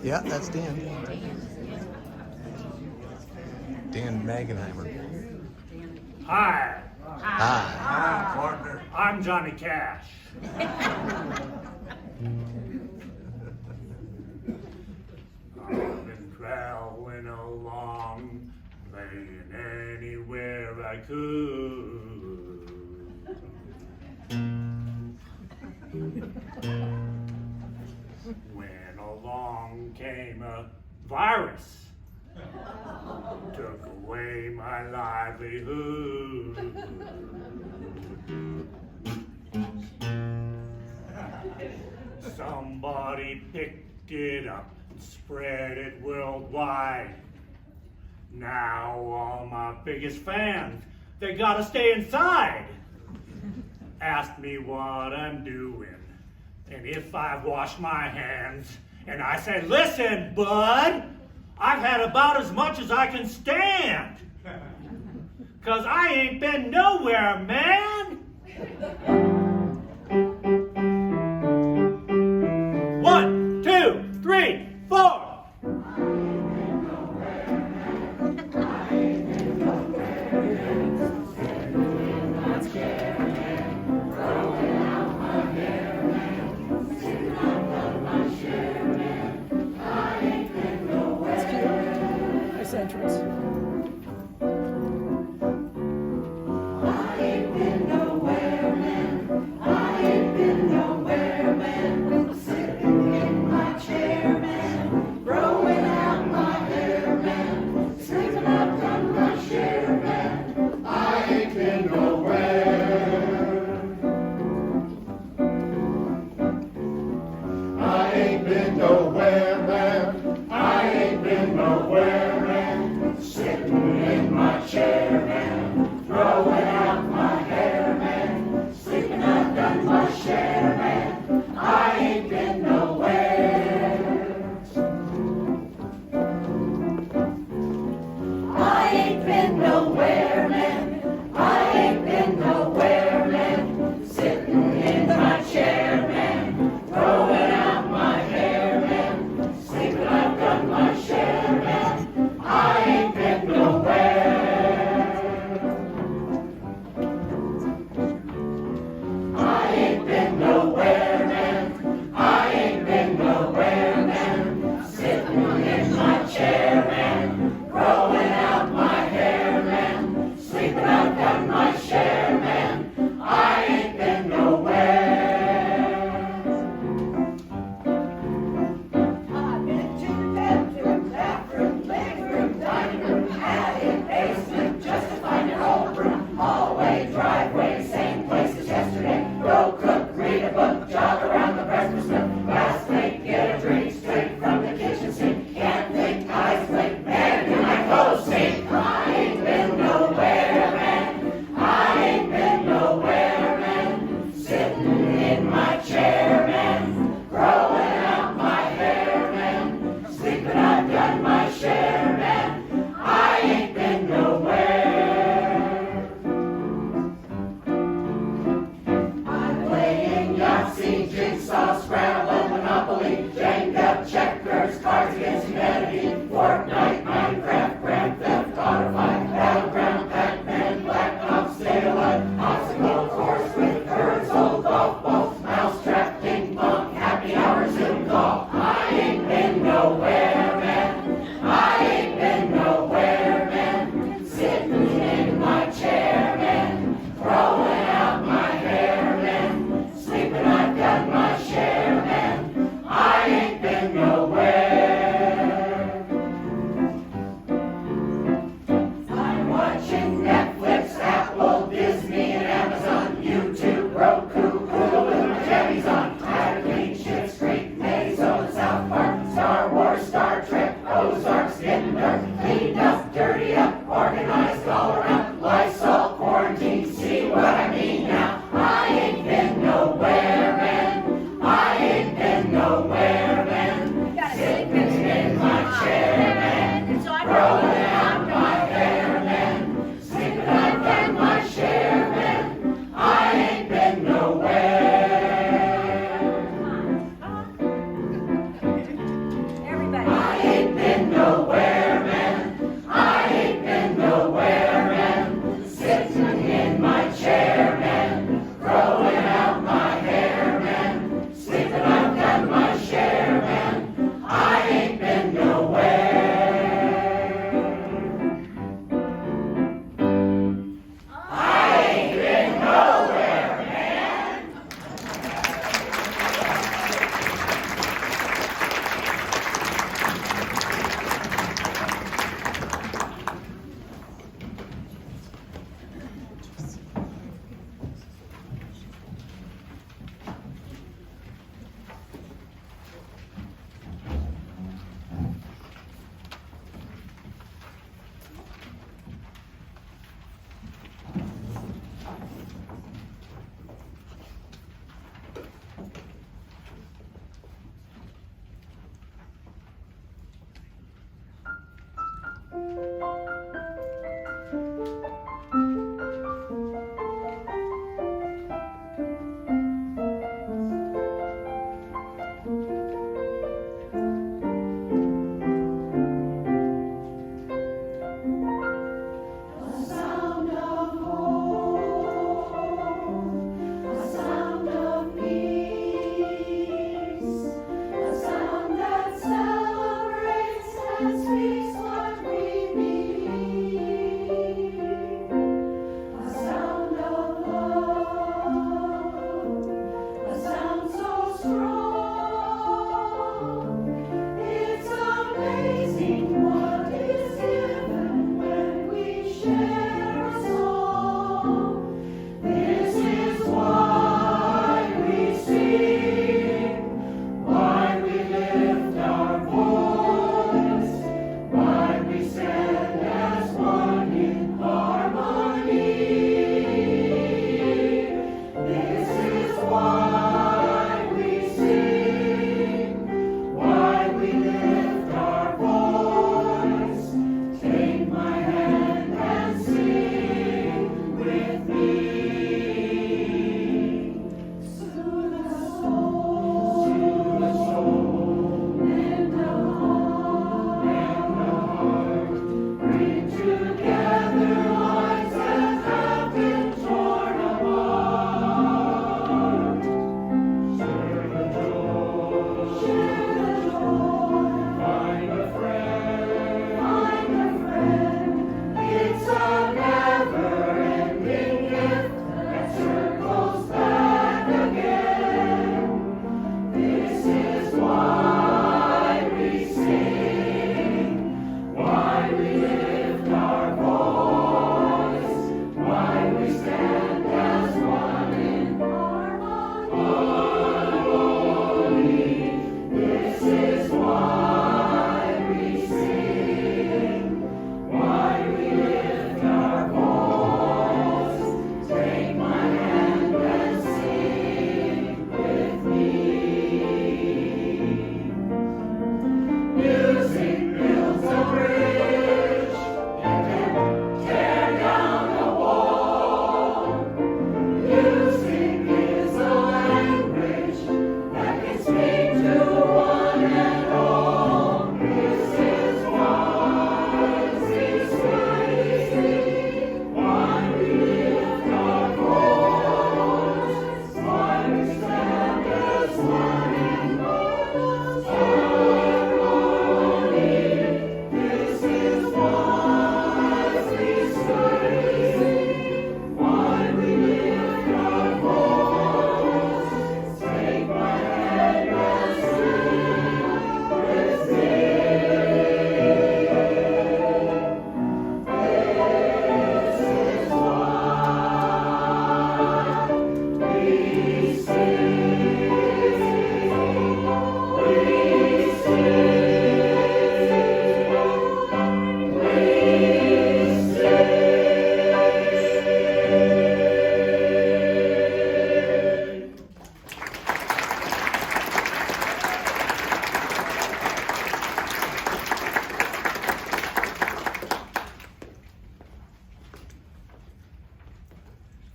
Yeah, that's Dan. Dan Magenheimer. Hi, Hi. Partner. I'm Johnny Cash. I've been traveling along, playing anywhere I could. When along came a virus, took away my livelihood. Somebody picked it up and spread it worldwide. Now all my biggest fans, they gotta stay inside. Ask me what I'm doing and if I've washed my hands. And I say, listen, bud, I've had about as much as I can stand. 'Cause I ain't been nowhere, man. 1, 2, 3, 4. Nice entrance. Sitting in my chair, man.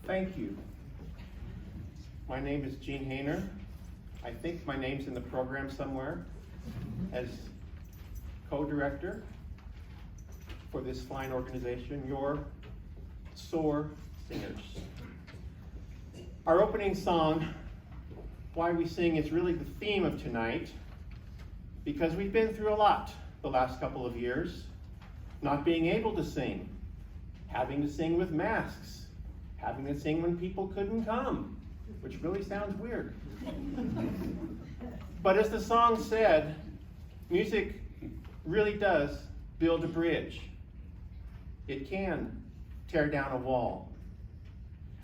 Thank you. My name is Gene Hayner. I think my name's in the program somewhere as co-director for this fine organization, your SOAR Singers. Our opening song, Why We Sing, is really the theme of tonight because we've been through a lot the last couple of years, not being able to sing, having to sing with masks, having to sing when people couldn't come, which really sounds weird. But as the song said, music really does build a bridge. It can tear down a wall.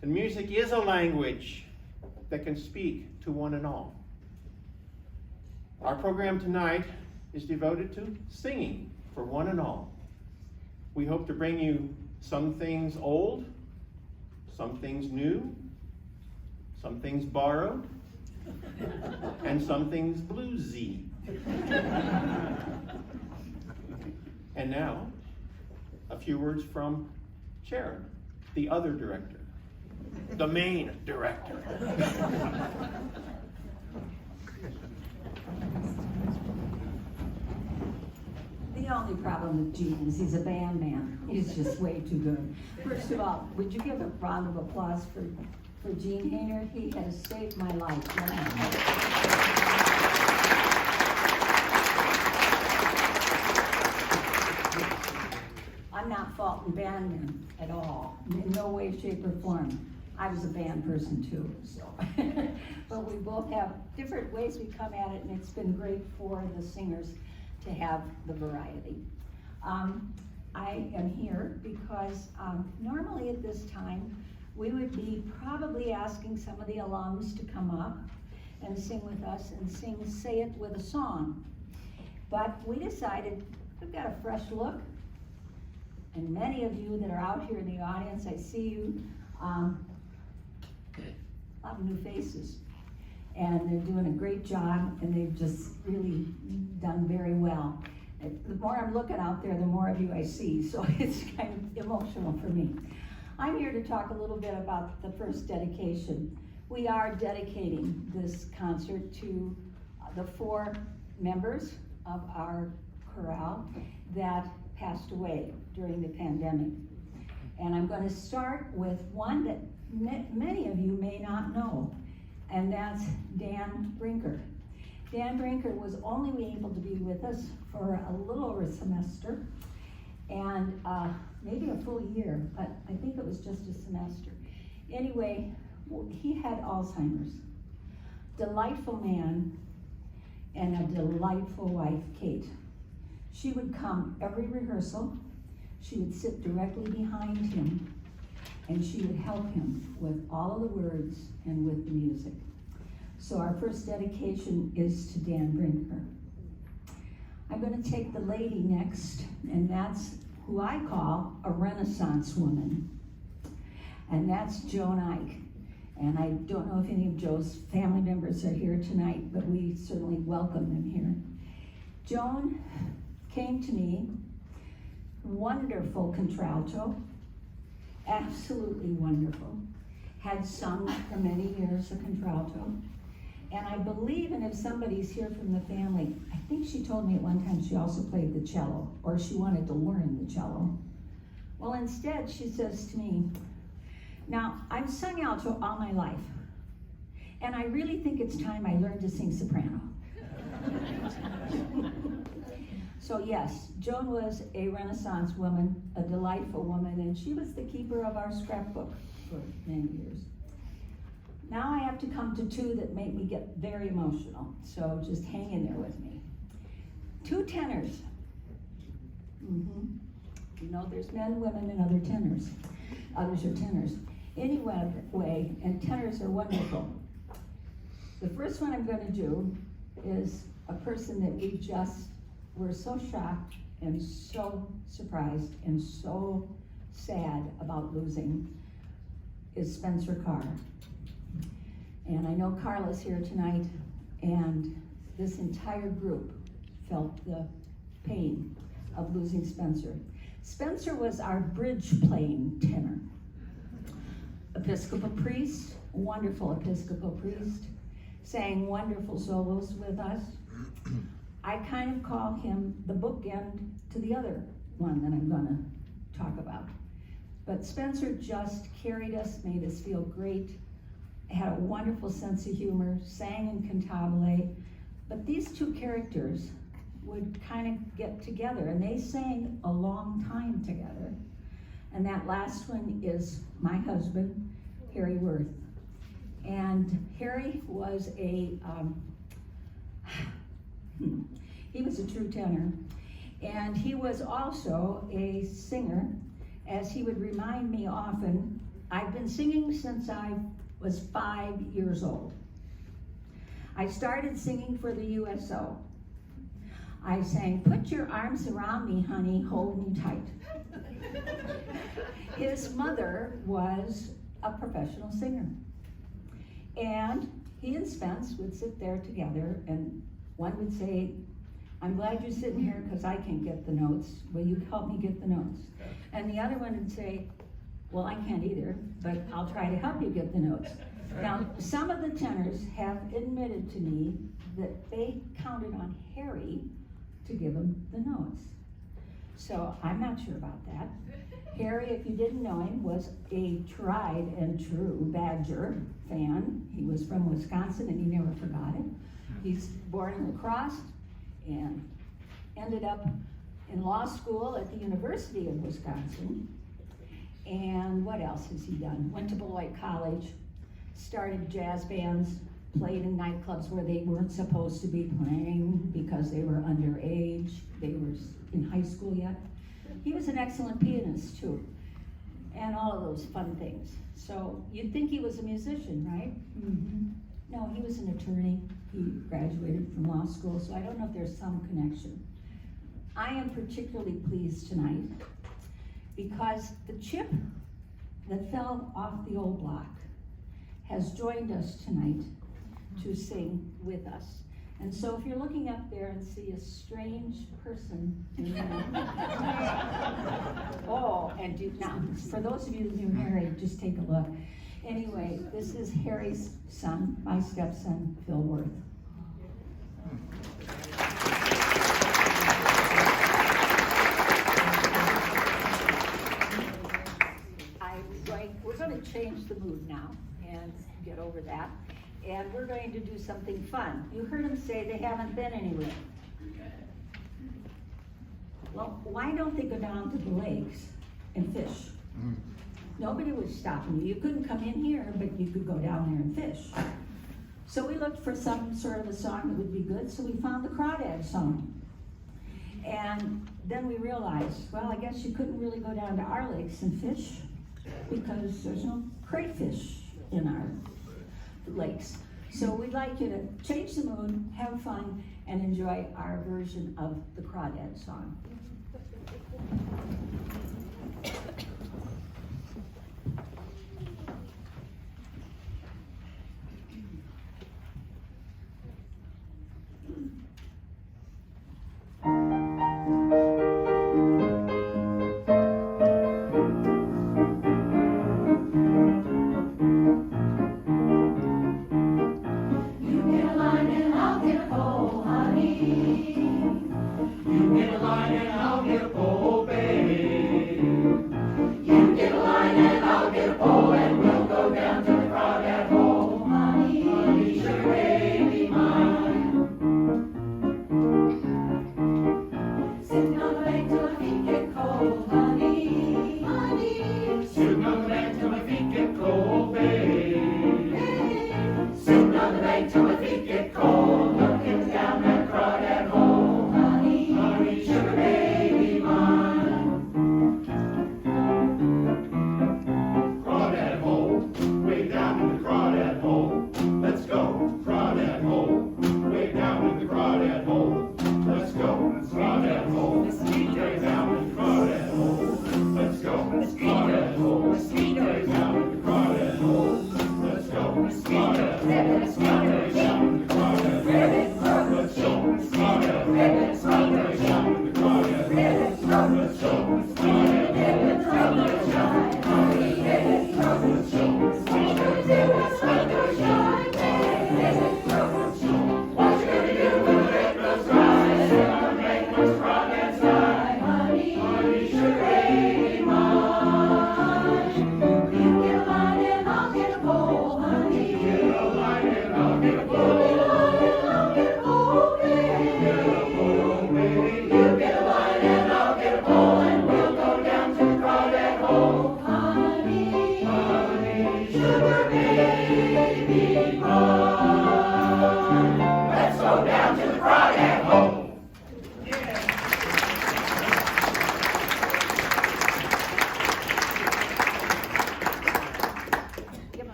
And music is a language that can speak to one and all. Our program tonight is devoted to singing for one and all. We hope to bring you some things old, some things new, some things borrowed, and some things bluesy. And now, a few words from Sharon, the other director, the main director. The only problem with Gene is he's a band man. He's just way too good. First of all, would you give a round of applause for Gene Hayner? He has saved my life. I'm not faulting band men at all, in no way, shape, or form. I was a band person too, so. But we both have different ways we come at it, and it's been great for the singers to have the variety. I am here because normally at this time, we would be probably asking some of the alums to come up and sing with us and sing Say It with a song. But we decided we've got a fresh look, and many of you that are out here in the audience, I see you, a lot of new faces. And they're doing a great job, and they've just really done very well. The more I'm looking out there, the more of you I see, so it's kind of emotional for me. I'm here to talk a little bit about the first dedication. We are dedicating this concert to the 4 members of our chorale that passed away during the pandemic. And I'm going to start with one that many of you may not know, and that's Dan Brinker. Dan Brinker was only able to be with us for a little over a semester, and maybe a full year, but I think it was just a semester. Anyway, he had Alzheimer's. Delightful man, and a delightful wife, Kate. She would come every rehearsal. She would sit directly behind him, and she would help him with all of the words and with the music. So our first dedication is to Dan Brinker. I'm gonna take the lady next, and that's who I call a Renaissance woman. And that's Joan Ike. And I don't know if any of Joe's family members are here tonight, but we certainly welcome them here. Joan came to me, wonderful contralto, absolutely wonderful. Had sung for many years a contralto. And I believe, and if somebody's here from the family, I think she told me at one time she also played the cello, or she wanted to learn the cello. Well, instead, she says to me, now, I've sung alto all my life, and I really think it's time I learned to sing soprano. So yes, Joan was a Renaissance woman, a delightful woman, and she was the keeper of our scrapbook for many years. Now I have to come to two that make me get very emotional, so just hang in there with me. Two tenors. You know, there's men, women, and other tenors. Others are tenors. Anyway, and tenors are wonderful. The first one I'm going to do is a person that we just were so shocked and so surprised and so sad about losing, is Spencer Carr. And I know Carla's here tonight, and this entire group felt the pain of losing Spencer. Spencer was our bridge playing tenor. Episcopal priest, wonderful Episcopal priest, sang wonderful solos with us. I kind of call him the bookend to the other one that I'm gonna talk about. But Spencer just carried us, made us feel great, had a wonderful sense of humor, sang in cantabile. But these two characters would kind of get together, and they sang a long time together. And that last one is my husband, Harry Worth. And Harry was he was a true tenor. And he was also a singer, as he would remind me often. I've been singing since I was 5 years old. I started singing for the USO. I sang, "Put your arms around me, honey, hold me tight." His mother was a professional singer. And he and Spence would sit there together, and one would say, "I'm glad you're sitting here because I can't get the notes. Will you help me get the notes?" And the other one would say, "Well, I can't either, but I'll try to help you get the notes." Now, some of the tenors have admitted to me that they counted on Harry to give them the notes. So I'm not sure about that. Harry, if you didn't know him, was a tried and true Badger fan. He was from Wisconsin and he never forgot it. He's born in La Crosse and ended up in law school at the University of Wisconsin. And what else has he done? Went to Beloit College, started jazz bands, played in nightclubs where they weren't supposed to be playing because they were underage. They were in high school yet. He was an excellent pianist too, and all of those fun things. So you'd think he was a musician, right? No, he was an attorney. He graduated from law school, so I don't know if there's some connection. I am particularly pleased tonight because the chip that fell off the old block has joined us tonight to sing with us. And so if you're looking up there and see a strange person in there, now, for those of you that knew Harry, just take a look. Anyway, this is Harry's son, my stepson, Phil Worth. We're going to change the mood now and get over that. And we're going to do something fun. You heard them say they haven't been anywhere. Well, why don't they go down to the lakes and fish? Nobody was stopping you. You couldn't come in here, but you could go down there and fish. So we looked for some sort of a song that would be good, so we found the Crawdad song. And then we realized, well, I guess you couldn't really go down to our lakes and fish because there's no crayfish in our lakes. So we'd like you to change the mood, have fun, and enjoy our version of the Crawdad song.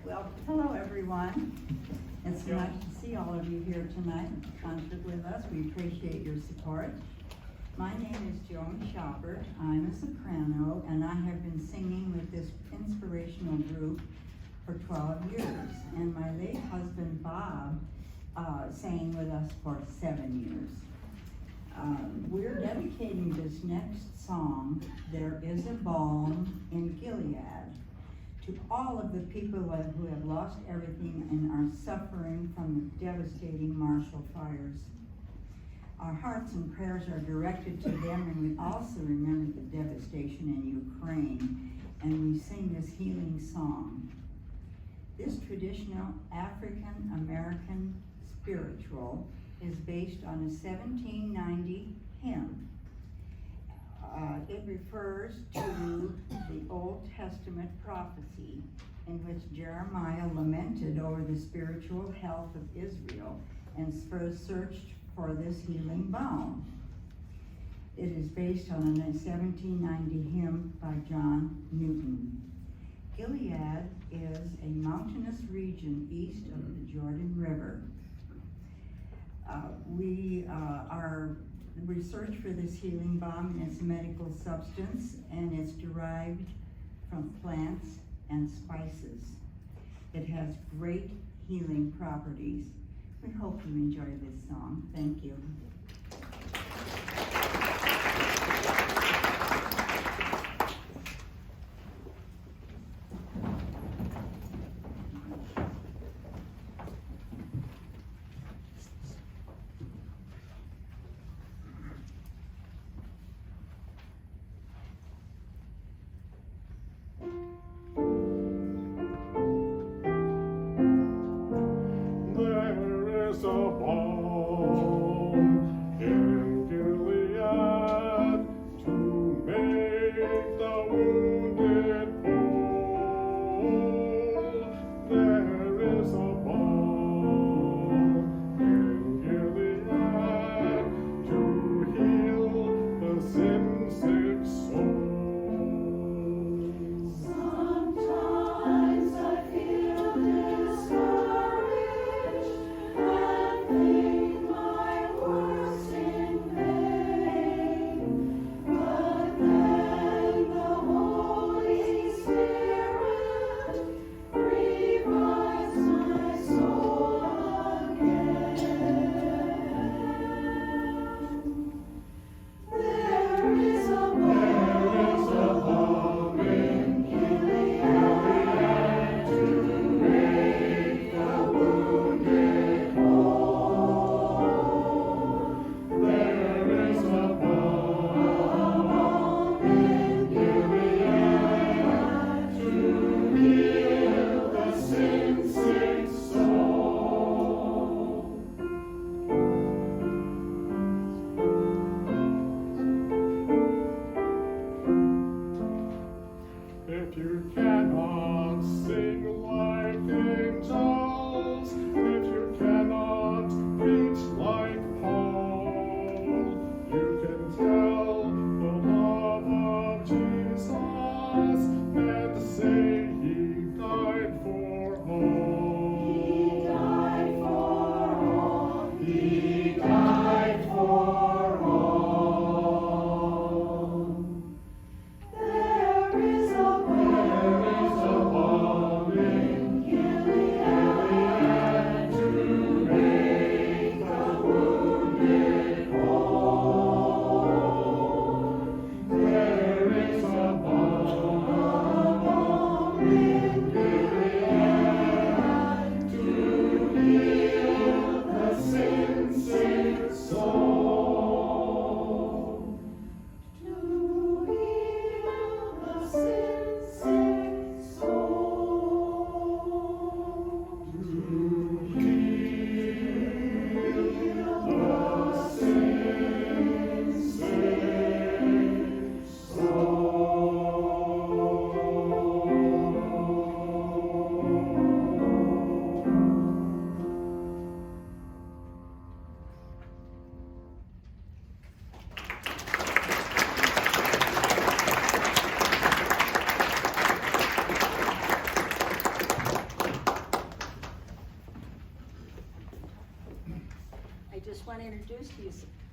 Well, hello everyone. It's nice to see all of you here tonight at the concert with us. We appreciate your support. My name is Joan Schauber. I'm a soprano and I have been singing with this inspirational group for 12 years. And my late husband Bob sang with us for 7 years. We're dedicating this next song, There Is a Balm in Gilead, to all of the people who have lost everything and are suffering from the devastating Marshall fires. Our hearts and prayers are directed to them, and we also remember the devastation in Ukraine, and we sing this healing song. This traditional African-American spiritual is based on a 1790 hymn. It refers to the Old Testament prophecy in which Jeremiah lamented over the spiritual health of Israel and first searched for this healing balm. It is based on a 1790 hymn by John Newton. Gilead is a mountainous region east of the Jordan River. Our research for this healing balm is a medical substance, and it's derived from plants and spices. It has great healing properties. We hope you enjoy this song. Thank you. There is a balm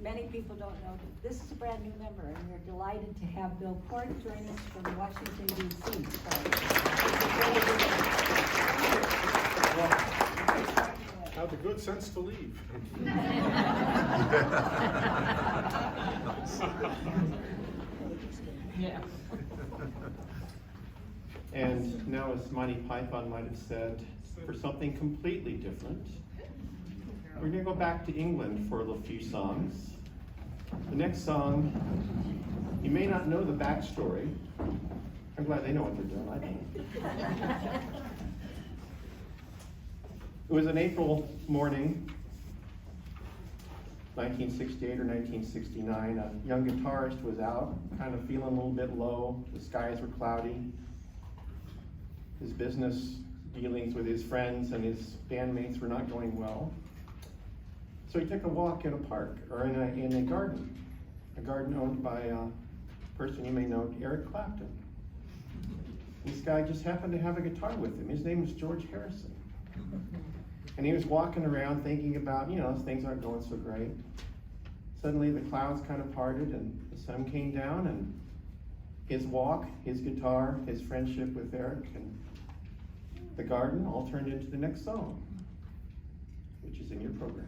many people don't know that this is a brand new member, and we're delighted to have Bill Court join us from Washington, D.C. Have the good sense to leave. Yeah. And now, as Monty Python might have said, for something completely different, we're going to go back to England for a few songs. The next song, you may not know the backstory. I'm glad they know what they're doing. I don't. It was an April morning, 1968 or 1969. A young guitarist was out, kind of feeling a little bit low. The skies were cloudy. His business dealings with his friends and his bandmates were not going well. So he took a walk in a park, or in a garden owned by a person you may know, Eric Clapton. This guy just happened to have a guitar with him. His name was George Harrison. And he was walking around thinking about, things aren't going so great. Suddenly the clouds kind of parted and the sun came down, and his walk, his guitar, his friendship with Eric, and the garden all turned into the next song, which is in your program.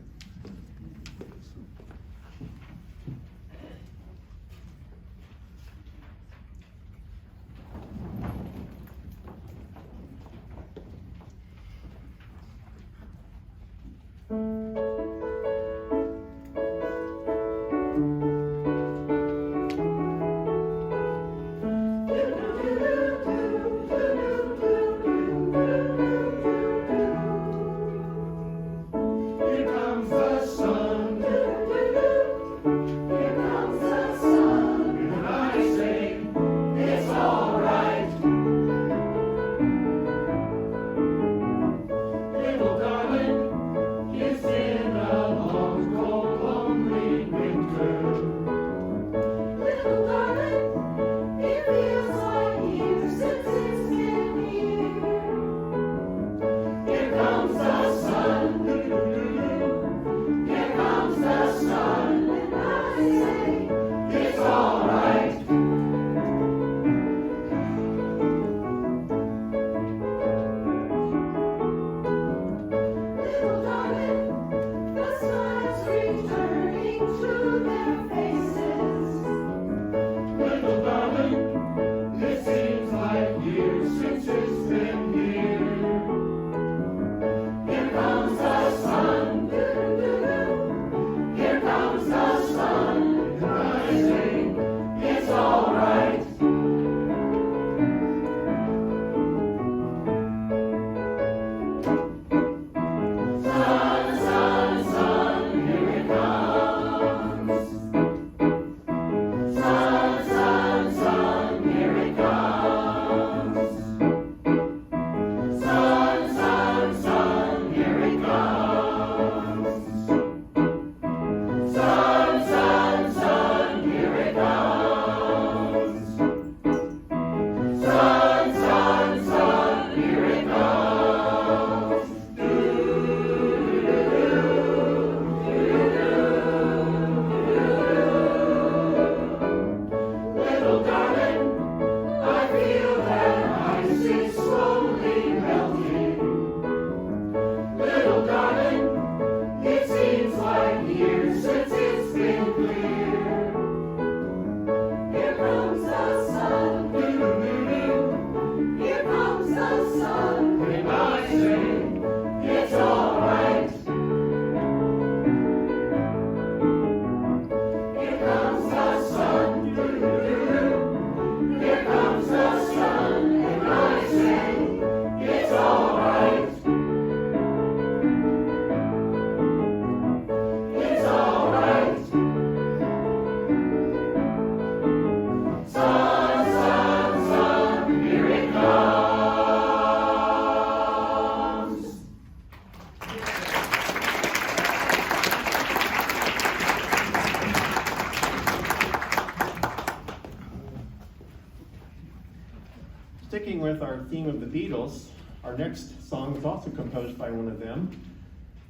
Sticking with our theme of the Beatles, our next song is also composed by one of them,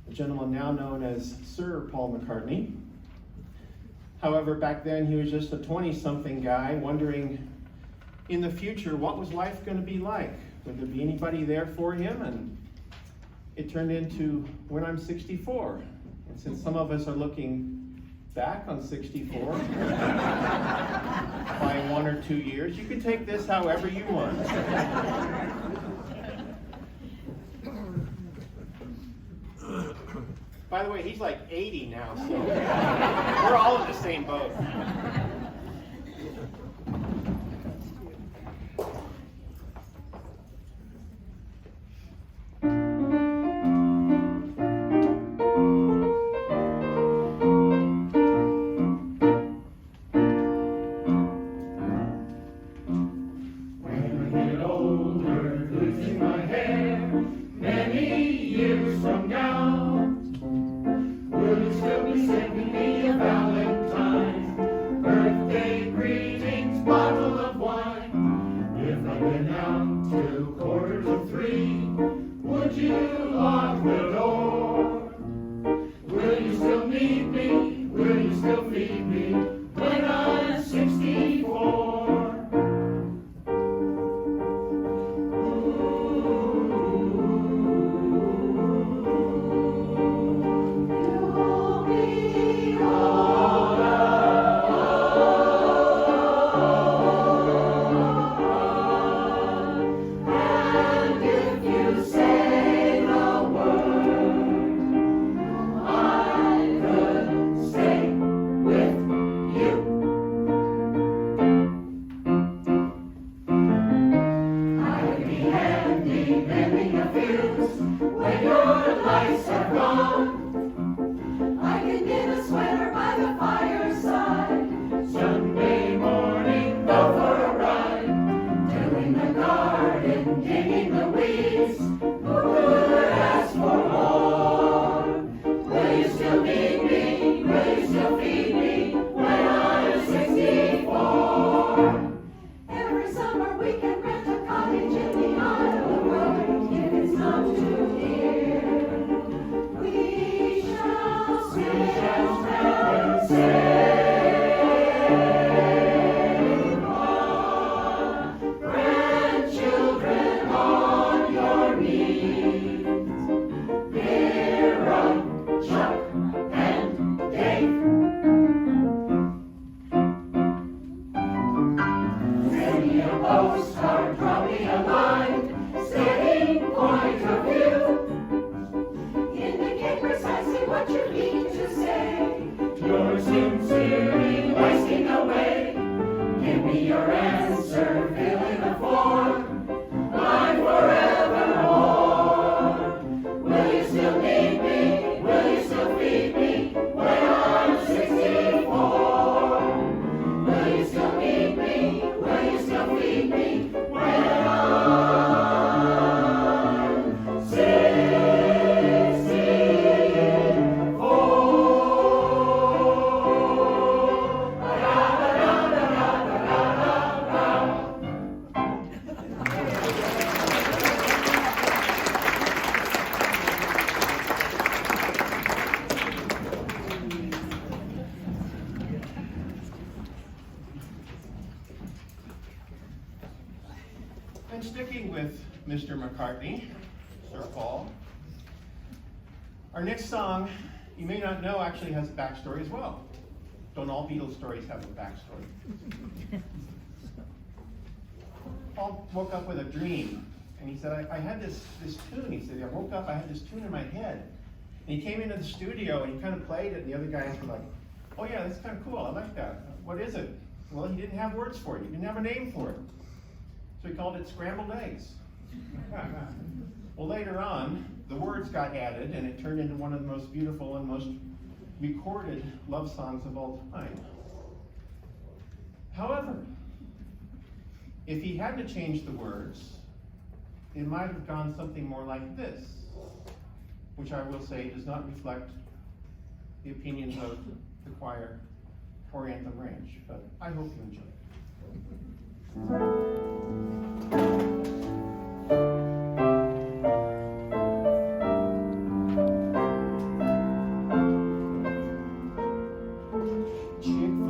a gentleman now known as Sir Paul McCartney. However, back then he was just a 20-something guy wondering in the future what was life going to be like. Would there be anybody there for him? And it turned into when I'm 64. And since some of us are looking back on 64 by 1 or 2 years, you can take this however you want. By the way, he's like 80 now, so we're all in the same boat. And sticking with Mr. McCartney, Sir Paul, our next song, you may not know, actually has a backstory as well. Don't all Beatles stories have a backstory? Paul woke up with a dream, and he said, I had this tune. He said, I woke up, I had this tune in my head. And he came into the studio, and he kind of played it, and the other guys were like, oh yeah, that's kind of cool, I like that. What is it? Well, he didn't have words for it. He didn't have a name for it. So he called it Scrambled Eggs. Well, later on, the words got added, and it turned into one of the most beautiful and most recorded love songs of all time. However, if he had to change the words, it might have gone something more like this, which I will say does not reflect the opinions of the choir or Anthem Ranch, but I hope you enjoy it. Chick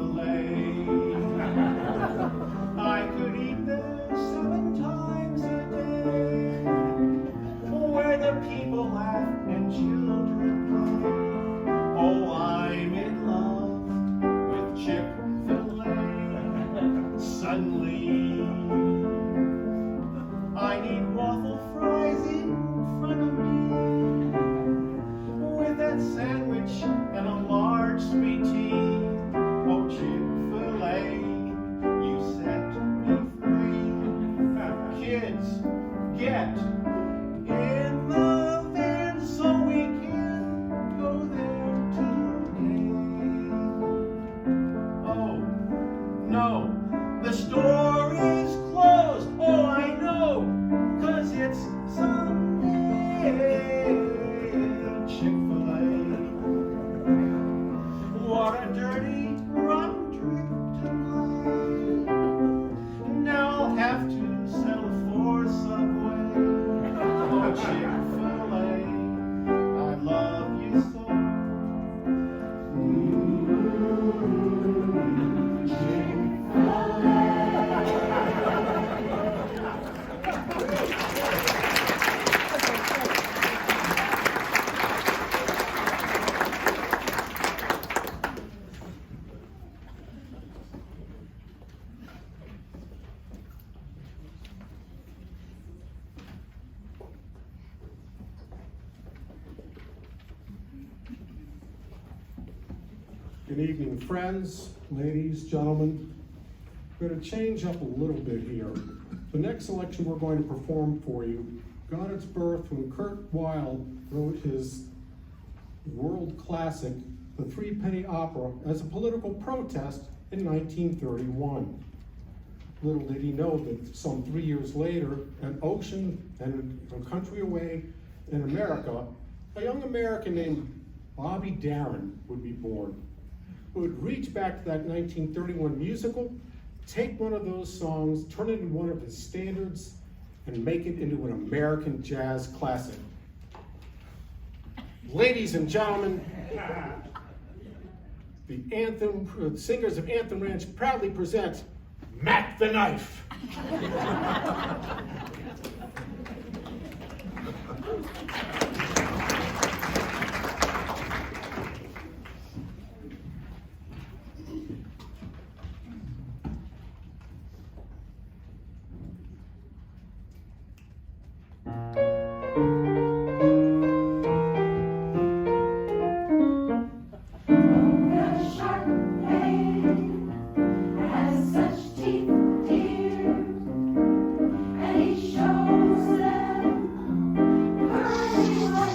Good evening, friends, ladies, gentlemen. We're going to change up a little bit here. The next selection we're going to perform for you got its birth when Kurt Weill wrote his world classic, The Threepenny Opera, as a political protest in 1931. Little did he know that some 3 years later, an ocean and a country away in America, a young American named Bobby Darin would be born, who would reach back to that 1931 musical, take one of those songs, turn it into one of his standards, and make it into an American jazz classic. Ladies and gentlemen, the Anthem singers of Anthem Ranch proudly present Mac the Knife. Shows them curly white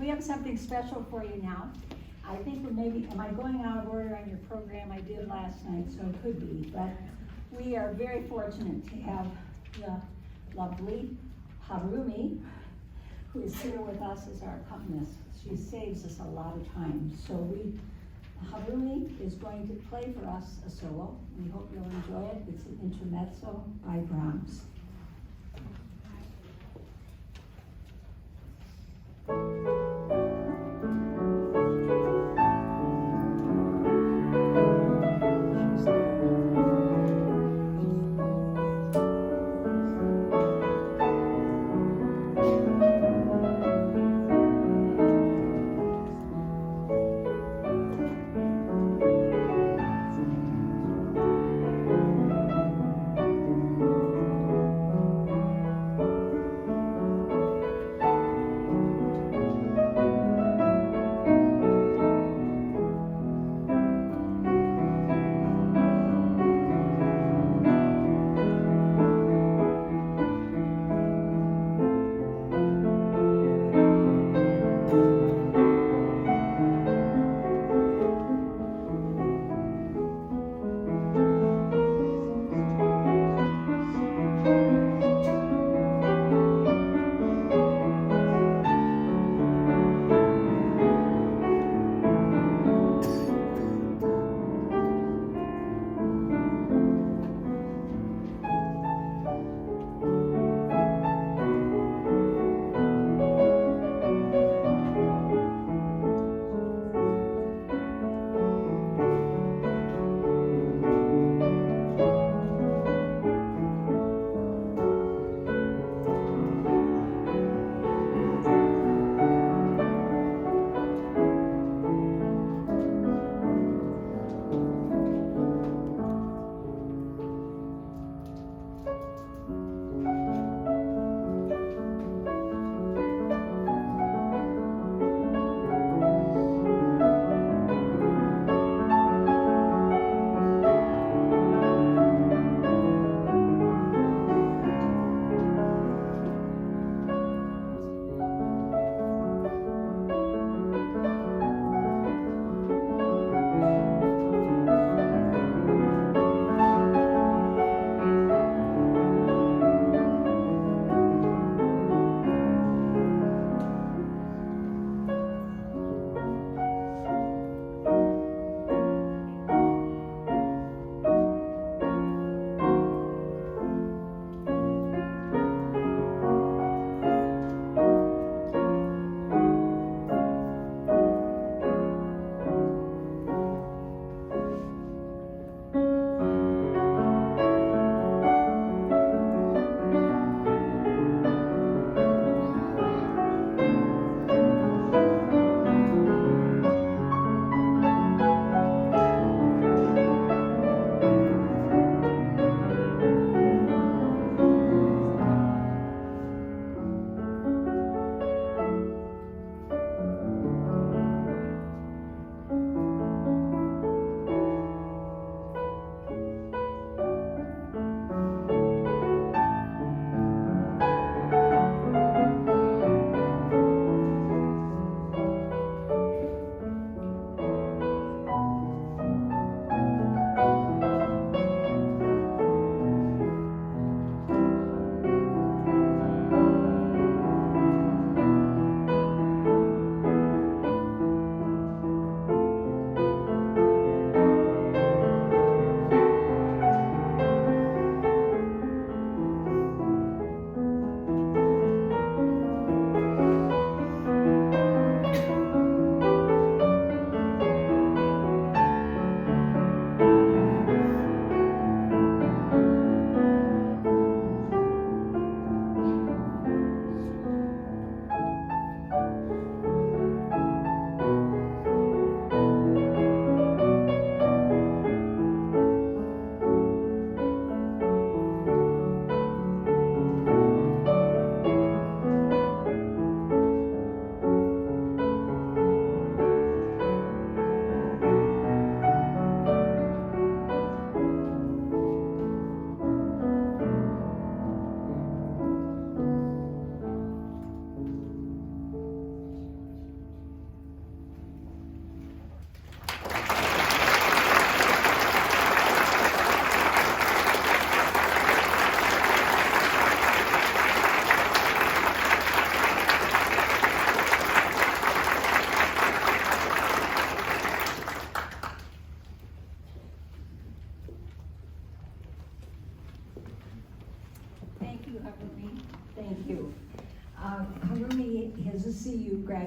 we have something special for you now. I think we're maybe, am I going out of order on your program? I did last night, so it could be, but we are very fortunate to have the lovely Harumi, who is here with us as our accompanist. She saves us a lot of time. So Harumi is going to play for us a solo. We hope you'll enjoy it. It's an intermezzo by Brahms.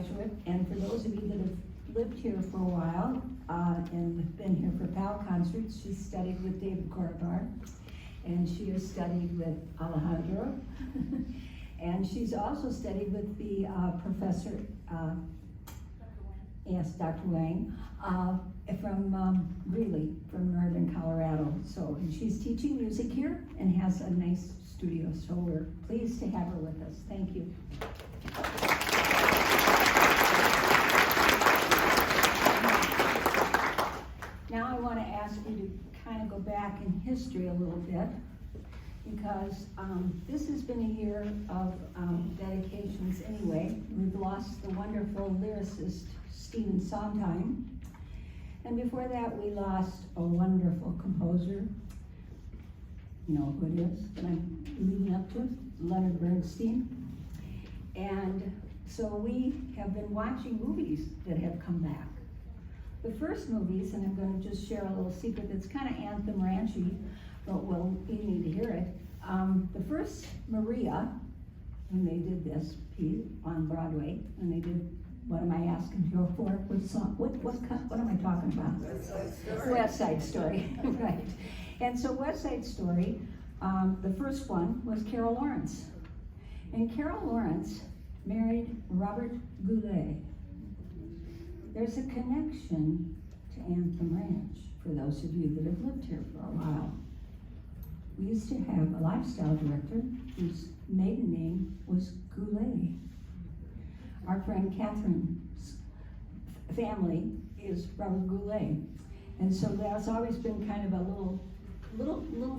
graduate, and for those of you that have lived here for a while, and have been here for PAL concerts, she studied with David Corbar, and she has studied with Alejandro, and she's also studied with the professor, yes, Dr. Wang, from Greeley, from Northern Colorado. So, and she's teaching music here and has a nice studio, so we're pleased to have her with us. Thank you. Now I want to ask you to kind of go back in history a little bit, because this has been a year of dedications anyway. We've lost the wonderful lyricist Stephen Sondheim, and before that we lost a wonderful composer. You know who it is that I'm leading up to? Leonard Bernstein. And so we have been watching movies that have come back. The first movies, and I'm going to just share a little secret that's kind of Anthem ranchy, but well, you need to hear it. The first Maria, when they did this piece on Broadway, and they did What Am I Asking You For? What am I talking about? West Side Story, right. And so West Side Story, the first one was Carol Lawrence. And Carol Lawrence married Robert Goulet. There's a connection to Anthem Ranch for those of you that have lived here for a while. We used to have a lifestyle director whose maiden name was Goulet. Our friend Catherine's family is Robert Goulet. And so that's always been kind of a little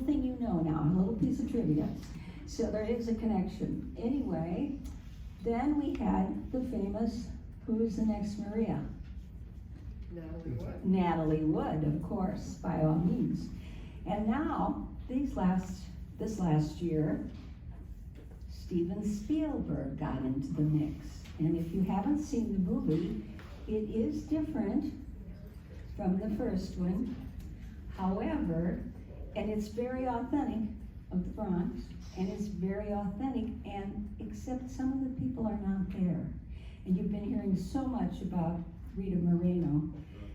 thing you know now, a little piece of trivia. So there is a connection. Anyway, then we had the famous, who was the next Maria? Natalie Wood, of course, by all means. And now, this last year, Steven Spielberg got into the mix. And if you haven't seen the movie, it is different from the first one. However, and it's very authentic of the Bronx, and it's very authentic, and except some of the people are not there. And you've been hearing so much about Rita Moreno.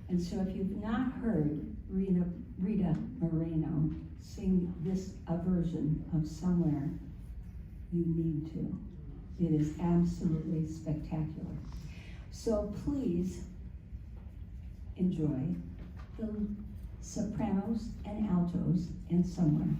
And so if you've not heard Rita Moreno sing a version of Somewhere, you need to. It is absolutely spectacular. So please enjoy the sopranos and altos in Somewhere.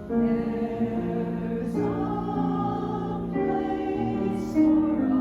There's a place for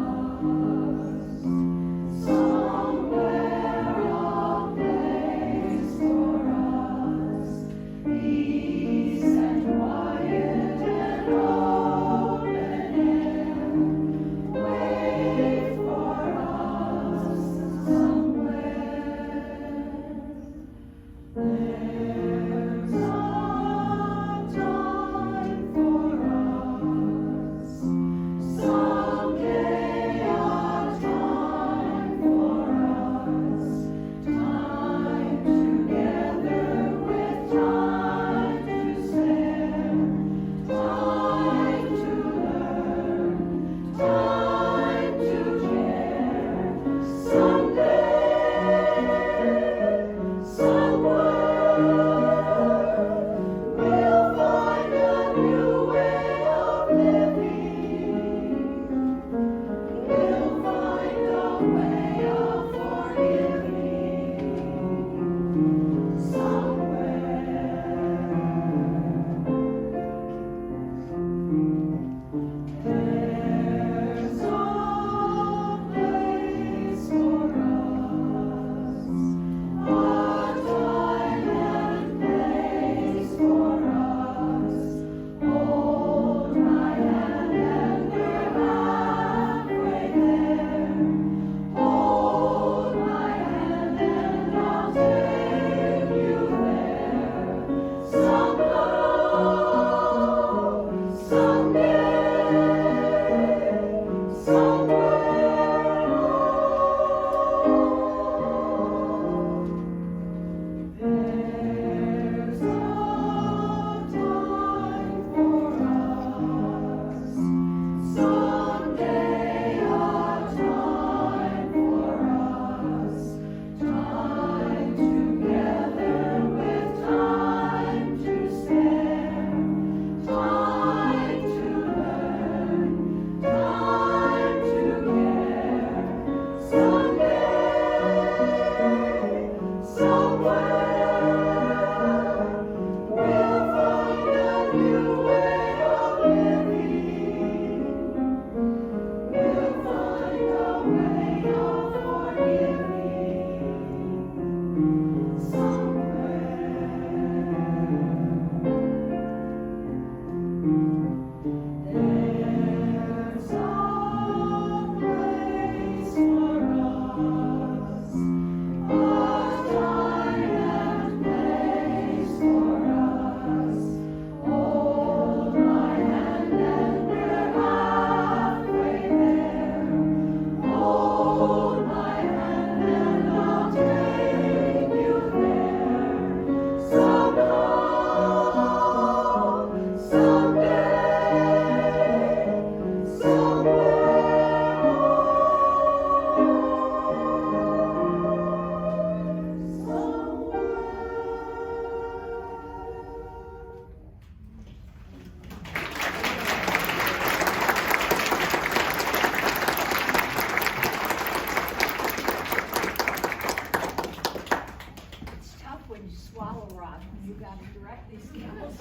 You got it directly, Skills.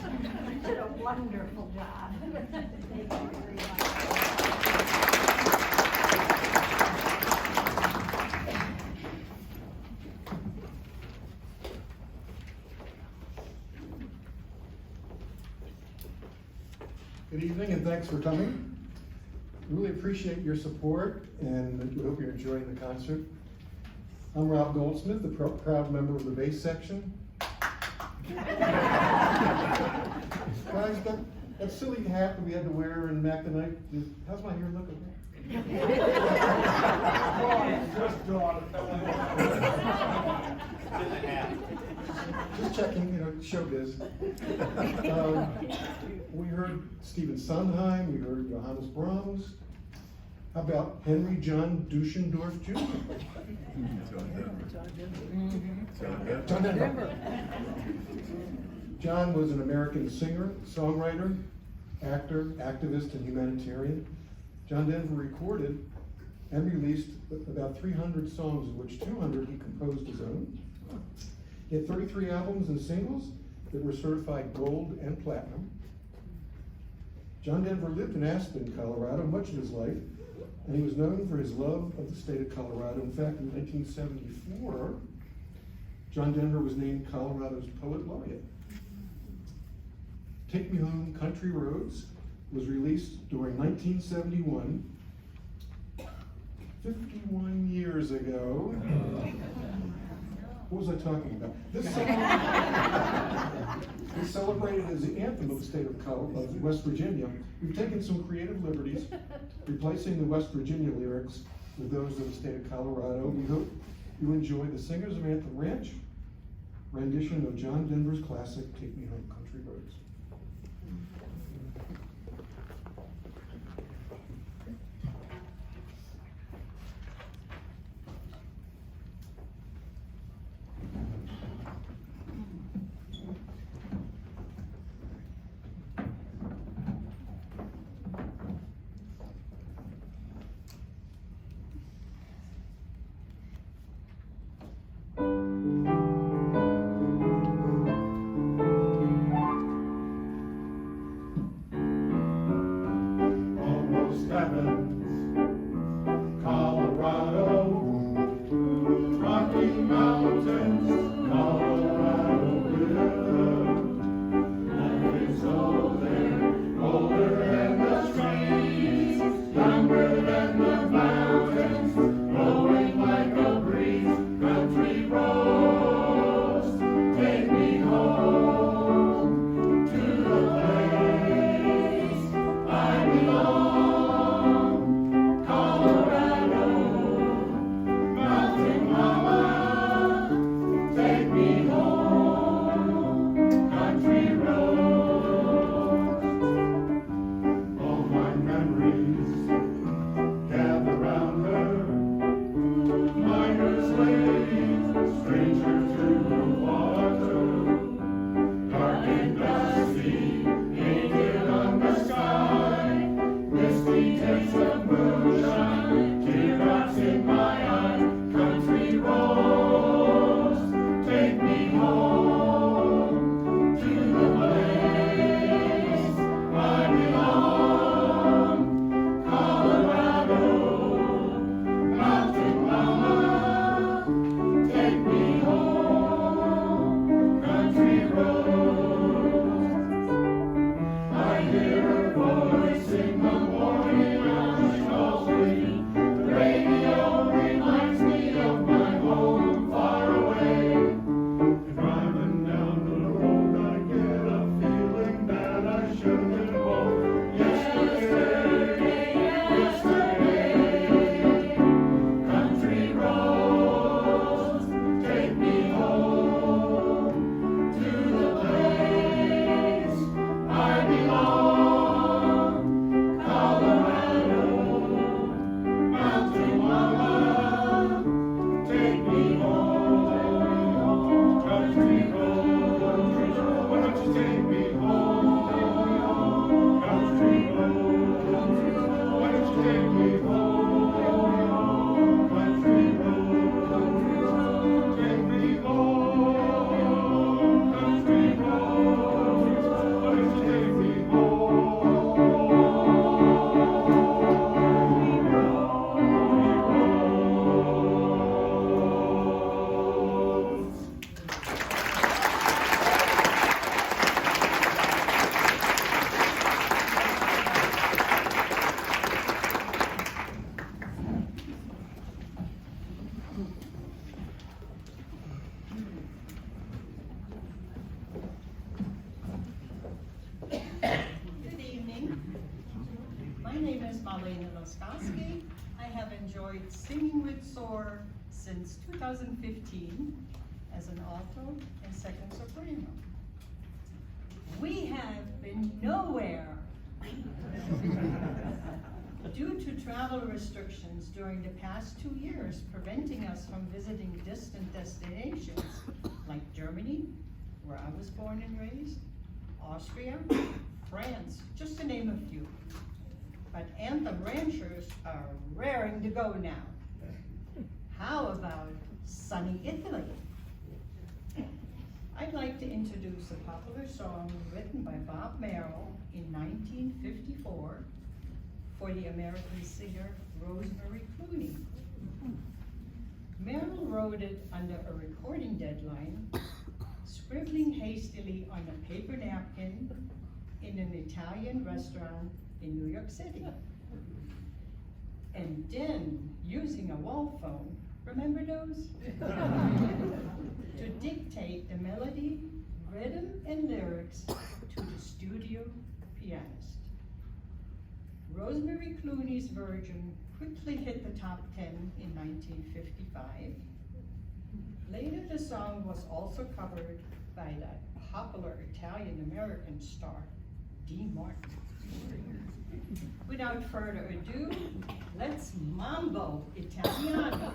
You did a wonderful job. Thank you very much. Good evening and thanks for coming. Really appreciate your support and we hope you're enjoying the concert. I'm Rob Goldsmith, the proud member of the bass section. Guys, that silly hat that we had to wear in Mac the Night, how's my hair looking? Just checking, showbiz. We heard Stephen Sondheim, we heard Johannes Brahms. How about Henry John Duschendorf Jr.? John Denver. John was an American singer, songwriter, actor, activist, and humanitarian. John Denver recorded and released about 300 songs, of which 200 he composed his own. He had 33 albums and singles that were certified gold and platinum. John Denver lived in Aspen, Colorado, much of his life, and he was known for his love of the state of Colorado. In fact, in 1974, John Denver was named Colorado's Poet Laureate. Take Me Home, Country Roads was released during 1971, 51 years ago. What was I talking about? This song is celebrated as the anthem of the state of West Virginia. We've taken some creative liberties, replacing the West Virginia lyrics with those of the state of Colorado. We hope you enjoy the Singers of Anthem Ranch rendition of John Denver's classic, Take Me Home, Country Roads. Oskowski. I have enjoyed singing with SOAR since 2015 as an alto and second soprano. We have been nowhere due to travel restrictions during the past 2 years, preventing us from visiting distant destinations like Germany, where I was born and raised, Austria, France, just to name a few. But Anthem Ranchers are raring to go now. How about sunny Italy? I'd like to introduce a popular song written by Bob Merrill in 1954 for the American singer Rosemary Clooney. Merrill wrote it under a recording deadline, scribbling hastily on a paper napkin in an Italian restaurant in New York City. And then using a wall phone, remember those? To dictate the melody, rhythm, and lyrics to the studio pianist. Rosemary Clooney's version quickly hit the top 10 in 1955. Later, the song was also covered by the popular Italian-American star, Dean Martin. Without further ado, let's mambo Italiano.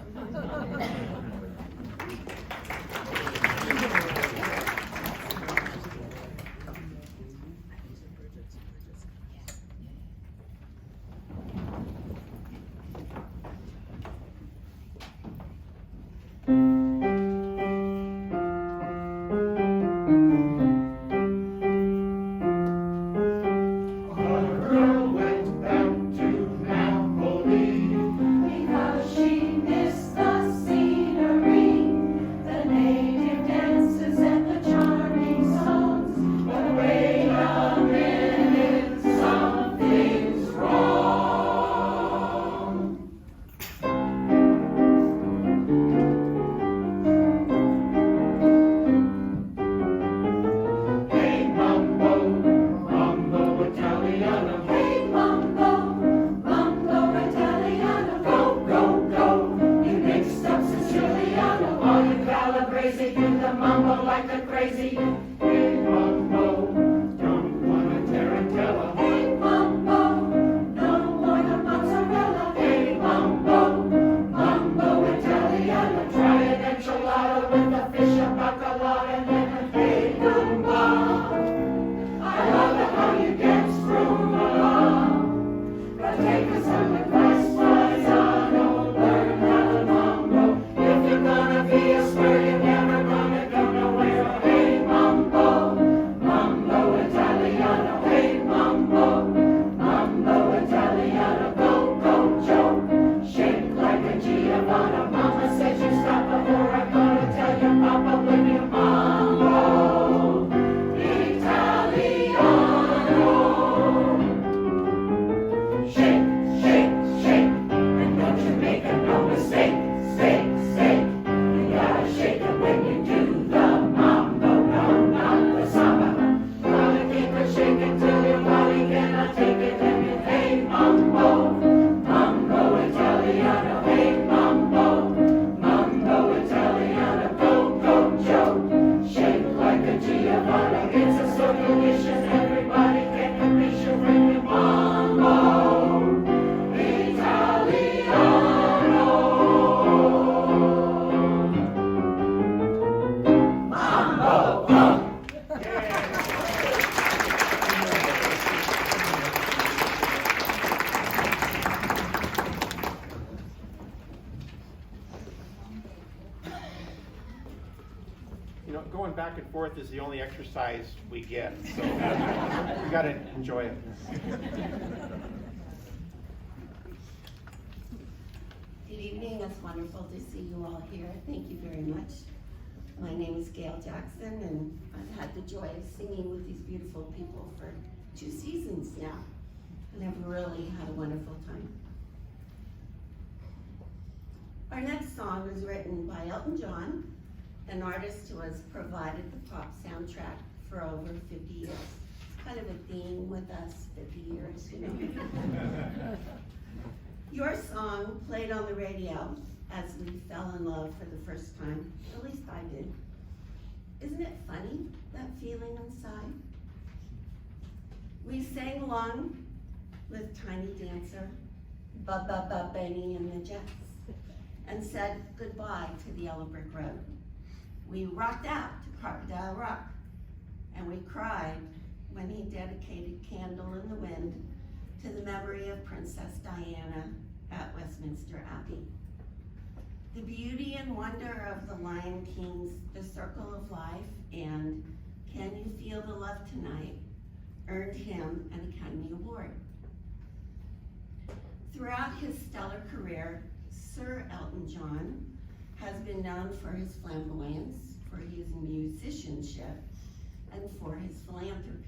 You know, going back and forth is the only exercise we get, so we gotta enjoy it. Good evening, it's wonderful to see you all here. Thank you very much. My name is Gail Jackson, and I've had the joy of singing with these beautiful people for 2 seasons now, and I've really had a wonderful time. Our next song was written by Elton John, an artist who has provided the pop soundtrack for over 50 years. It's kind of a theme with us 50 years, you know. Your song played on the radio as we fell in love for the first time, at least I did. Isn't it funny, that feeling inside? We sang along with Tiny Dancer, Ba Benny and the Jets, and said goodbye to the Yellow Brick Road. We rocked out to Crocodile Rock, and we cried when he dedicated Candle in the Wind to the memory of Princess Diana at Westminster Abbey. The beauty and wonder of the Lion King's The Circle of Life and Can You Feel the Love Tonight earned him an Academy Award. Throughout his stellar career, Sir Elton John has been known for his flamboyance, for his musicianship, and for his philanthropy.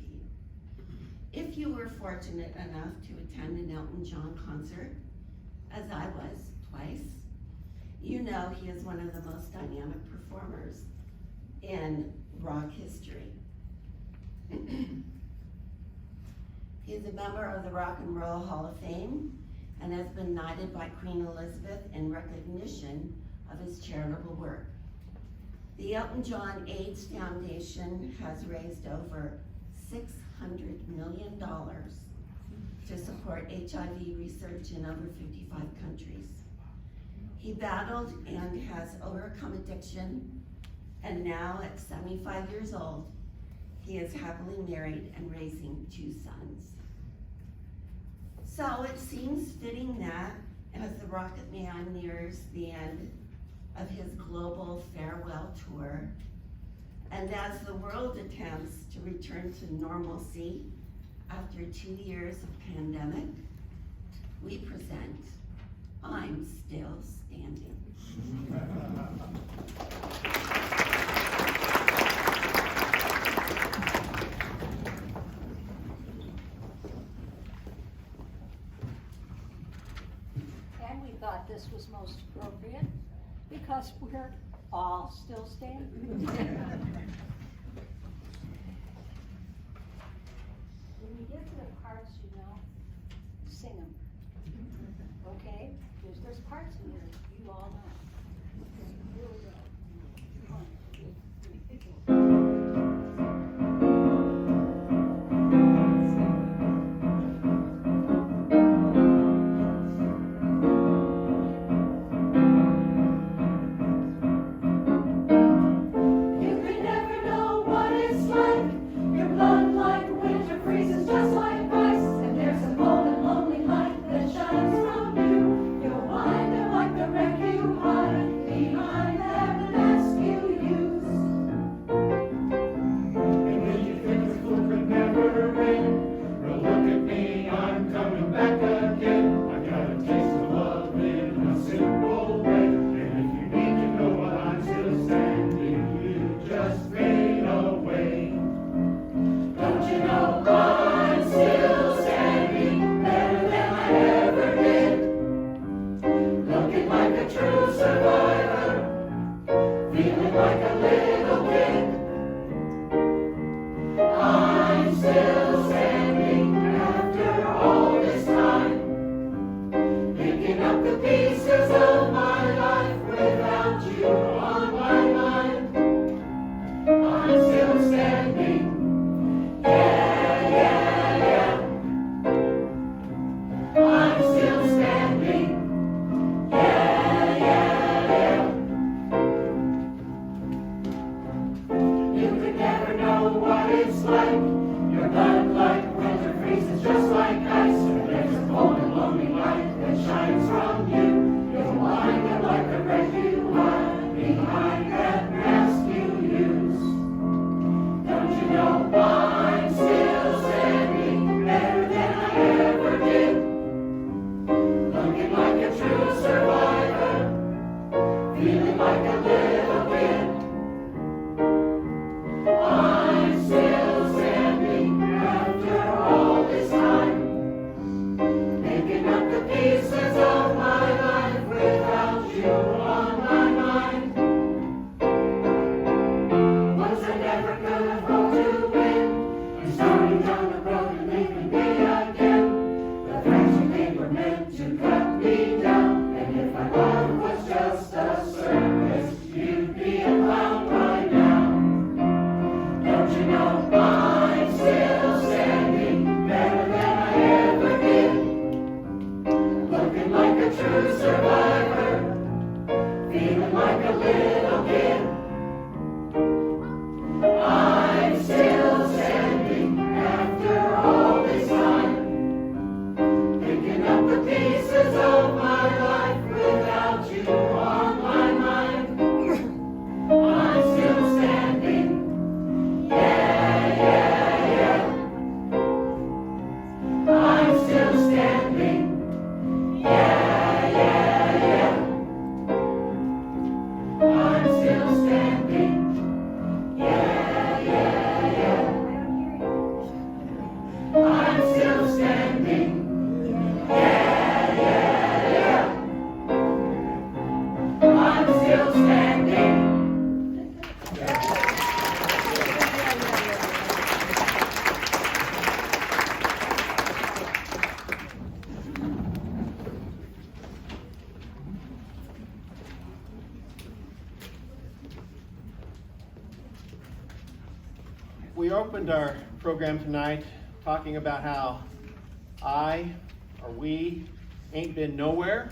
If you were fortunate enough to attend an Elton John concert, as I was twice, you know he is one of the most dynamic performers in rock history. He is a member of the Rock and Roll Hall of Fame and has been knighted by Queen Elizabeth in recognition of his charitable work. The Elton John AIDS Foundation has raised over $600 million to support HIV research in over 55 countries. He battled and has overcome addiction, and now at 75 years old, he is happily married and raising 2 sons. So it seems fitting that as the Rocket Man nears the end of his global farewell tour, and as the world attempts to return to normalcy after 2 years of pandemic, we present I'm Still Standing. And we thought this was most appropriate because we're all still standing. When you get to the parts you know, sing them. Okay? There's parts in here you all know. Here we go. 1, 2, 3. I'm still standing after opened our program tonight talking about how we ain't been nowhere.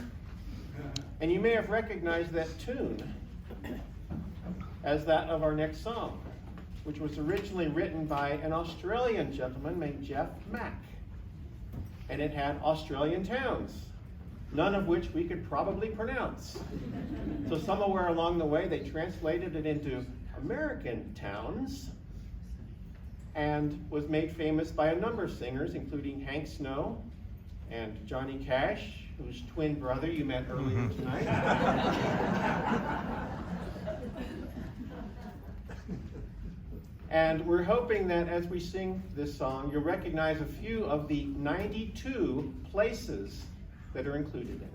And you may have recognized that tune as that of our next song, which was originally written by an Australian gentleman named Jeff Mack. And it had Australian towns, none of which we could probably pronounce. So somewhere along the way, they translated it into American towns and was made famous by a number of singers, including Hank Snow and Johnny Cash, whose twin brother you met earlier tonight. And we're hoping that as we sing this song, you'll recognize a few of the 92 places that are included in it.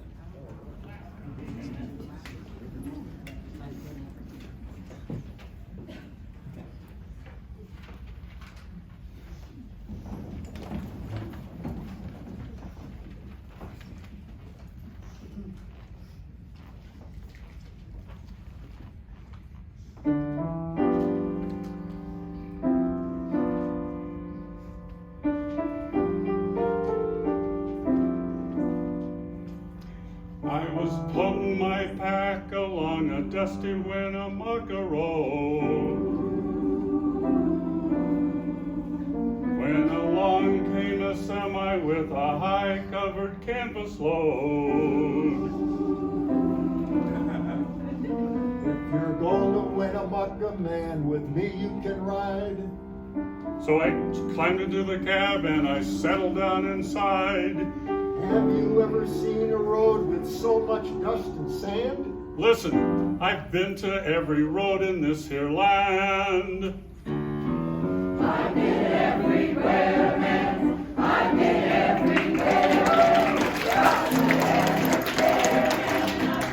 I was pulling my pack along a dusty Winnemucca road when along came a semi with a high-covered canvas load. If you're going to Winnemucca, man, with me you can ride. So I climbed into the cab and I settled down inside. Have you ever seen a road with so much dust and sand? Listen, I've been to every road in this here land. I've been everywhere, man. I've been everywhere.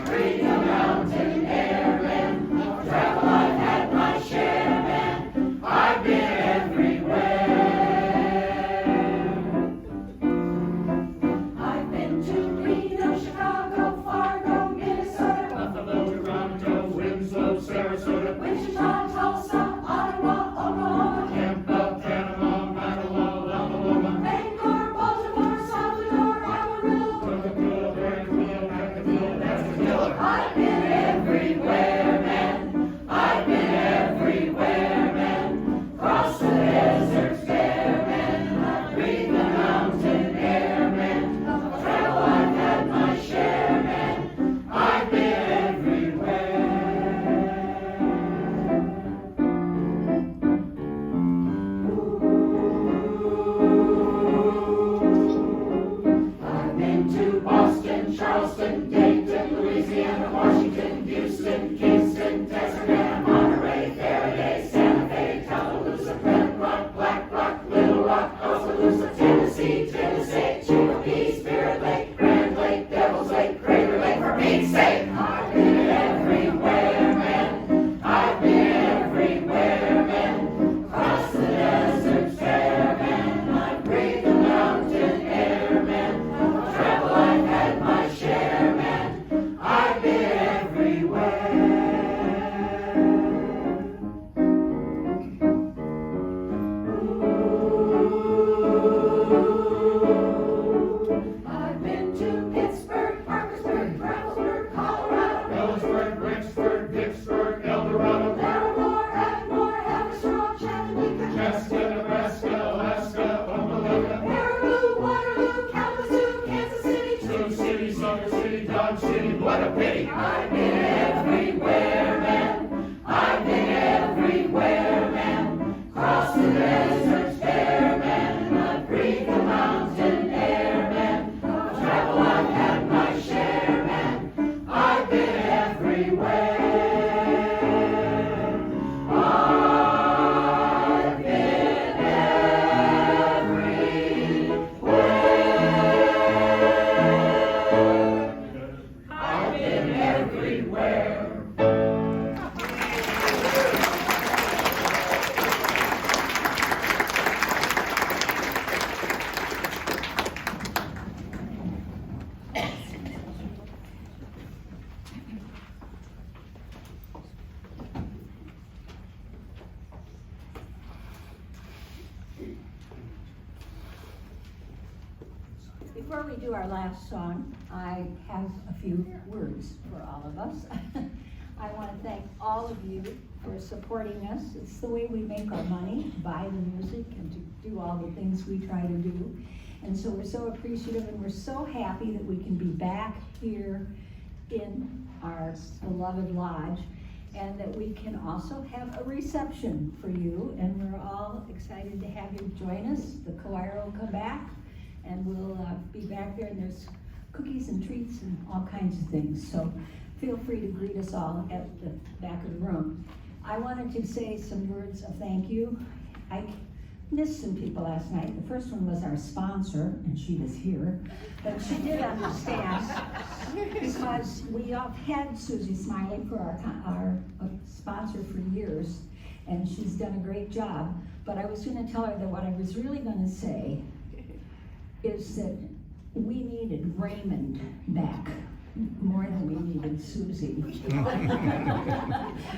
Breathe the mountain air, man. Travel, I've had my share, man. I've been everywhere. I've been to Reno, Chicago, Fargo, Minnesota, Buffalo, Toronto, Winslow, Sarasota, Wichita, Tulsa, Ottawa, Oklahoma, Tampa, Before we do our last song, I have a few words for all of us. I want to thank all of you for supporting us. It's the way we make our money, buy the music, and to do all the things we try to do. And so we're so appreciative, and we're so happy that we can be back here in our beloved lodge, and that we can also have a reception for you. And we're all excited to have you join us. The choir will come back, and we'll be back there, and there's cookies and treats and all kinds of things. So feel free to greet us all at the back of the room. I wanted to say some words of thank you. I missed some people last night. The first one was our sponsor, and she was here, but she did understand because we all had Susie Smiley for our sponsor for years, and she's done a great job. But I was going to tell her that what I was really going to say is that we needed Raymond back more than we needed Susie.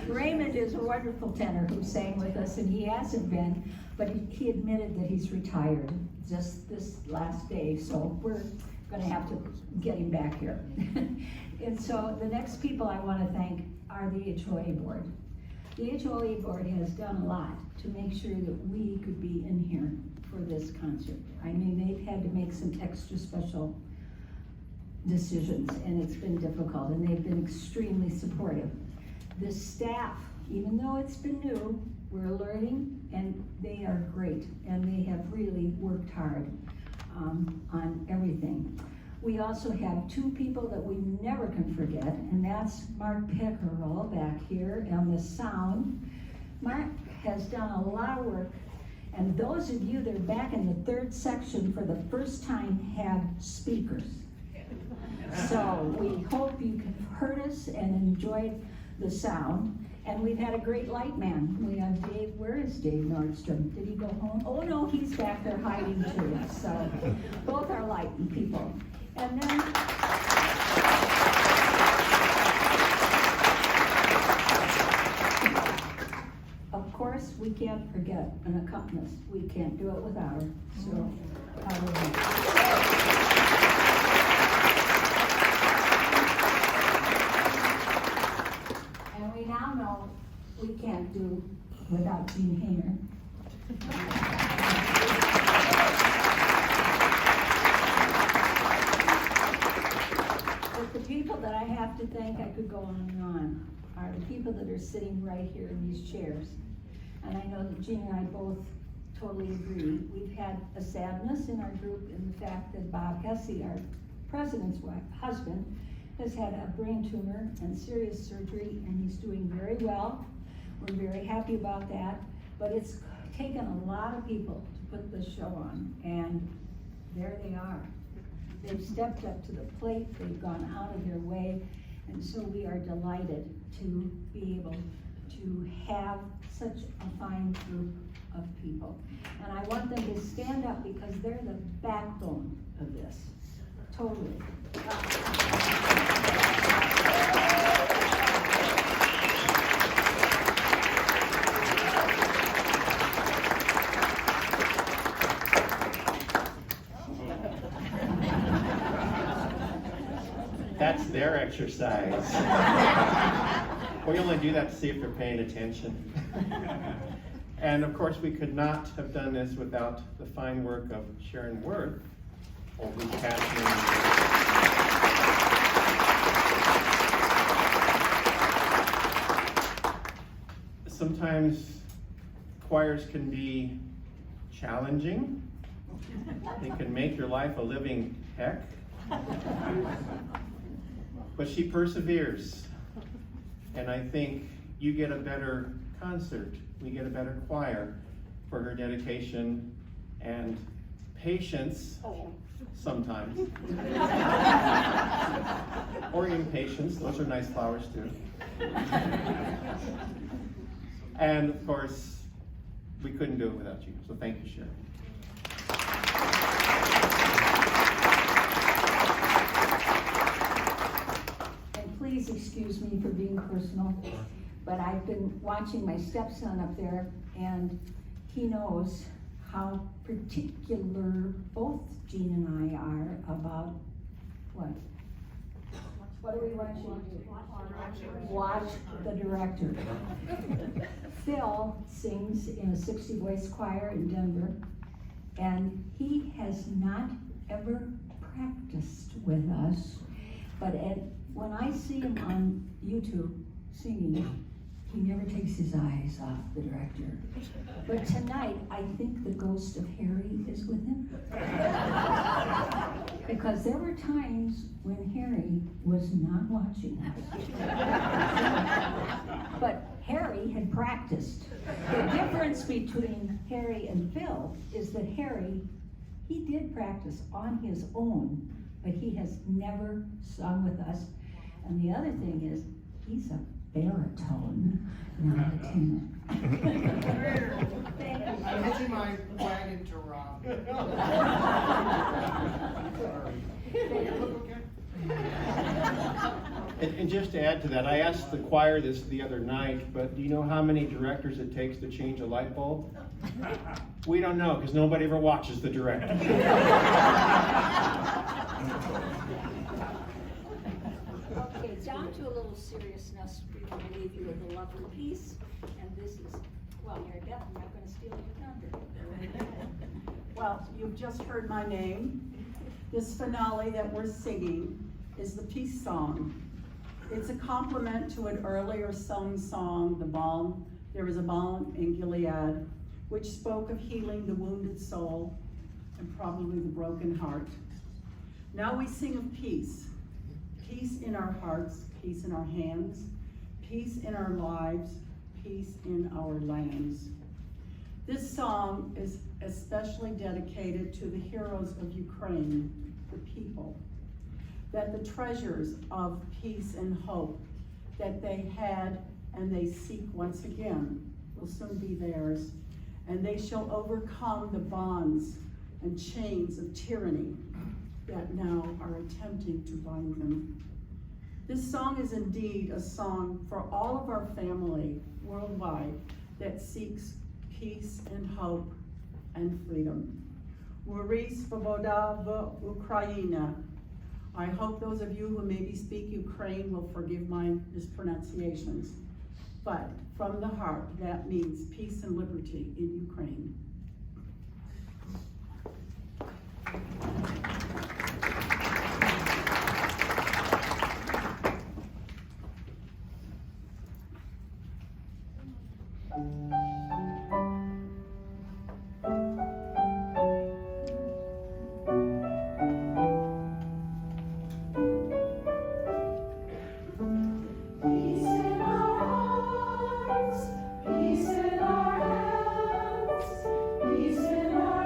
Raymond is a wonderful tenor who sang with us, and he hasn't been, but he admitted that he's retired just this last day, so we're gonna have to get him back here. And so the next people I wanna thank are the HOA board. The HOA board has done a lot to make sure that we could be in here for this concert. I mean, they've had to make some extra special decisions, and it's been difficult, and they've been extremely supportive. The staff, even though it's been new, we're learning, and they are great, and they have really worked hard on everything. We also have two people that we never can forget, and that's Mark Peckerell back here on the sound. Mark has done a lot of work, and those of you that are back in the third section for the first time have speakers. So we hope you can heard us and enjoyed the sound. And we've had a great light man. We have Dave. Where is Dave Nordstrom? Did he go home? Oh no, he's back there hiding too. So both are lighting people. And then of course we can't forget an accompanist. We can't do it without her. So and we now know we can't do without Jean Hayner. But the people that I have to thank, I could go on and on, are the people that are sitting right here in these chairs. And I know that Jean and I both totally agree. We've had a sadness in our group in the fact that Bob Hesse, our president's husband, has had a brain tumor and serious surgery, and he's doing very well. We're very happy about that, but it's taken a lot of people to put this show on, and there they are. They've stepped up to the plate, they've gone out of their way, and so we are delighted to be able to have such a fine group of people. And I want them to stand up because they're the backbone of this, totally. That's their exercise. We only do that to see if they're paying attention. And of course, we could not have done this without the fine work of Sharon Worth, who's passing. Sometimes choirs can be challenging. They can make your life a living heck. But she perseveres. And I think you get a better concert, we get a better choir for her dedication and patience sometimes. Or impatience, those are nice flowers too. And of course, we couldn't do it without you, so thank you, Sharon. Please excuse me for being personal, but I've been watching my stepson up there, and he knows how particular both Jean and I are about what? What do we want you to do? Watch the director. Phil sings in a 60-voice choir in Denver, and he has not ever practiced with us, but when I see him on YouTube singing, he never takes his eyes off the director. But tonight, I think the ghost of Harry is with him. Because there were times when Harry was not watching us. But Harry had practiced. The difference between Harry and Phil is that Harry, he did practice on his own, but he has never sung with us. And the other thing is, he's a baritone, not a tenor. Thank you. I'm hitching my wagon to Rob. And just to add to that, I asked the choir this the other night, but do you know how many directors it takes to change a light bulb? We don't know, because nobody ever watches the director. Okay, down to a little seriousness. We want to leave you with a lovely piece, and this is, well, you're definitely not going to steal your thunder. Well, you've just heard my name. This finale that we're singing is the peace song. It's a compliment to an earlier sung song, The Balm. There was a balm in Gilead, which spoke of healing the wounded soul and probably the broken heart. Now we sing of peace. Peace in our hearts, peace in our hands, peace in our lives, peace in our lands. This song is especially dedicated to the heroes of Ukraine, the people, that the treasures of peace and hope that they had and they seek once again will soon be theirs, and they shall overcome the bonds and chains of tyranny that now are attempting to bind them. This song is indeed a song for all of our family worldwide that seeks peace and hope and freedom. Mori Svoboda v Ukraina. I hope those of you who maybe speak Ukraine will forgive my mispronunciations. But from the heart, that means peace and liberty in Ukraine. Peace in our hearts, peace in our lives, peace in our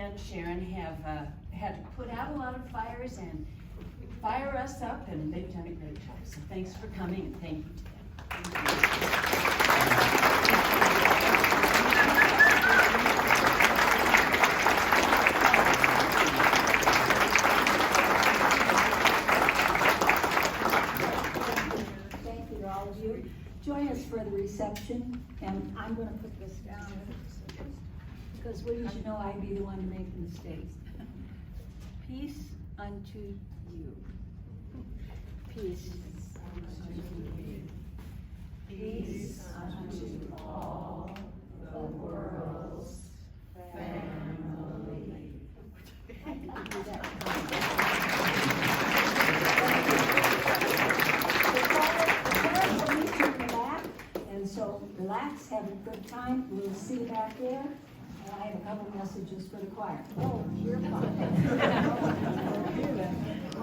and Sharon have had to put out a lot of fires and fire us up, and they've done a great job. So thanks for coming, and thank you to them. Thank you to all of you. Join us for the reception, and I'm gonna put this down, because wouldn't you know, I'd be the one to make the mistakes. Peace unto you. Peace unto you. Peace unto all the world's family. And so relax, have a good time. We'll see you back there. And I have a couple messages for the choir. Oh, you're fine.